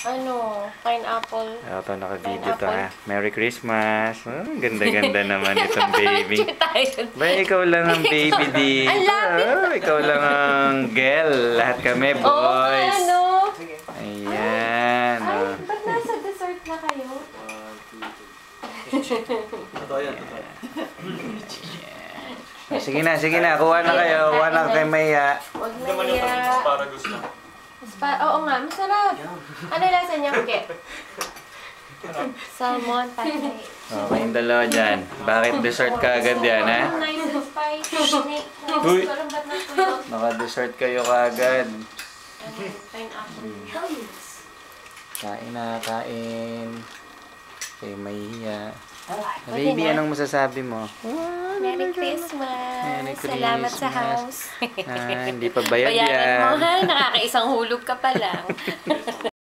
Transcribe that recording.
Ano, pineapple. Ito, naka-video to ha. Merry Christmas. Oh, ganda-ganda naman itong baby. Ba, ikaw lang ang baby dito. Oh, ikaw lang ang girl. Lahat kami, boys. Oo, ano? Ayan. Ay, Oh. ba't nasa dessert na kayo? Totoo yan. Sige na. Kuha na kayo. Kuha na kay Maya. Huwag na Naman yung iya. asparagus lang. Oo nga, masarap. Ano lasa niya, Ke? Salmon, patay. Okay, yung dalawa dyan. Bakit dessert ka agad yan, ha? Nice and spicy. Uy. Walang ba't na tuyot? Naka-dessert kayo kaagad. Ano, pineapple. Kain na, kain. Kay Maya. Pwede Baby, na. anong masasabi mo? Merry Christmas. Merry Salamat sa Christmas. house. Hindi pa bayad Bayaran mo yan. ha, nakakaisang hulog ka pa lang.